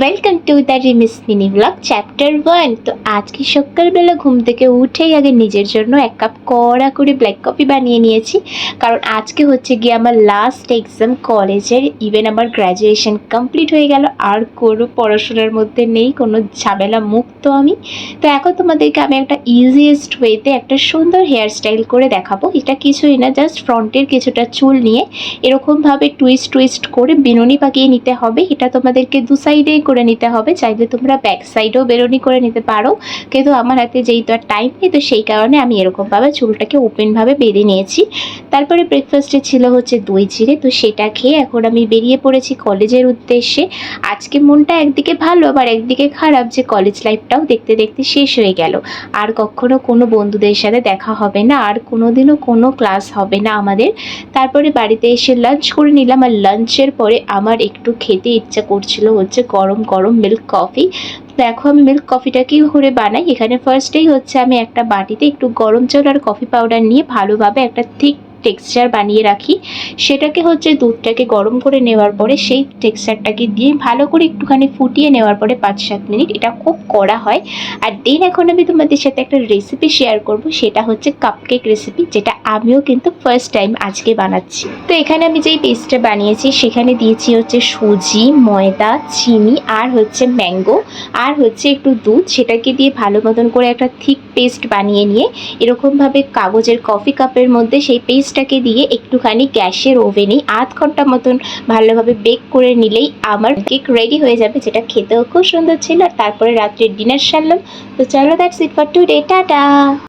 Welcome to the রিমিস mini blog chapter 1। তো আজকে সকালবেলা ঘুম থেকে উঠেই আগে নিজের জন্য এক কাপ কড়া করে ব্ল্যাক কফি বানিয়ে নিয়েছি, কারণ আজকে হচ্ছে গিয়ে আমার লাস্ট এক্সাম কলেজের। ইভেন আমার গ্র্যাজুয়েশন কমপ্লিট হয়ে গেল, আর কোনো পড়াশোনার মধ্যে নেই, কোনো ঝামেলা মুক্ত আমি। তো এখন তোমাদেরকে আমি একটা ইজিয়েস্ট ওয়েতে একটা সুন্দর হেয়ার স্টাইল করে দেখাবো। এটা কিছুই না, জাস্ট ফ্রন্টের কিছুটা চুল নিয়ে এরকমভাবে টুইস্ট করে বেনুনি পাকিয়ে নিতে হবে। এটা তোমাদেরকে দু সাইডে করে নিতে হবে, চাইলে তোমরা ব্যাক সাইডেও বেরোনি করে নিতে পারো, কিন্তু আমার হাতে যেহেতু আর টাইম নেই, তো সেই কারণে আমি এরকমভাবে চুলটাকে ওপেনভাবে বেঁধে নিয়েছি। তারপরে ব্রেকফাস্টে ছিল হচ্ছে দই চিড়ে, তো সেটা খেয়ে এখন আমি বেরিয়ে পড়েছি কলেজের উদ্দেশ্যে। আজকে মনটা একদিকে ভালো আবার একদিকে খারাপ, যে কলেজ লাইফটাও দেখতে দেখতে শেষ হয়ে গেল। আর কখনো কোনো বন্ধুদের সাথে দেখা হবে না, আর কোনোদিনও কোনো ক্লাস হবে না আমাদের। তারপরে বাড়িতে এসে লাঞ্চ করে নিলাম, আর লাঞ্চের পরে আমার একটু খেতে ইচ্ছা করছিল হচ্ছে গরম গরম মিল্ক কফি। দেখো আমি মিল্ক কফিটা কী করে বানাই। এখানে ফার্স্টেই হচ্ছে আমি একটা বাটিতে একটু গরম জল আর কফি পাউডার নিয়ে ভালোভাবে একটা থিক টেক্সচার বানিয়ে রাখি। সেটাকে হচ্ছে দুধটাকে গরম করে নেওয়ার পরে সেই টেক্সচারটাকে দিয়ে ভালো করে একটুখানি ফুটিয়ে নেওয়ার পরে 5-7 মিনিট, এটা খুব কড়া হয়। আর দেন এখন আমি তোমাদের সাথে একটা রেসিপি শেয়ার করব, সেটা হচ্ছে কাপকেক রেসিপি, যেটা আমিও কিন্তু ফার্স্ট টাইম আজকে বানাচ্ছি। তো এখানে আমি যেই পেস্টটা বানিয়েছি সেখানে দিয়েছি হচ্ছে সুজি, ময়দা, চিনি আর হচ্ছে ম্যাঙ্গো আর হচ্ছে একটু দুধ। সেটাকে দিয়ে ভালো মতন করে একটা থিক পেস্ট বানিয়ে নিয়ে এরকমভাবে কাগজের কফি কাপের মধ্যে সেই পেস্টটাকে দিয়ে একটুখানি গ্যাসের ওভেনে আধ ঘন্টা মতন ভালোভাবে বেক করে নিলেই আমার কেক রেডি হয়ে যাবে, যেটা খেতেও খুব সুন্দর ছিল। আর তারপরে রাত্রে ডিনার সারলাম। তো চলো, that's it for today, tata.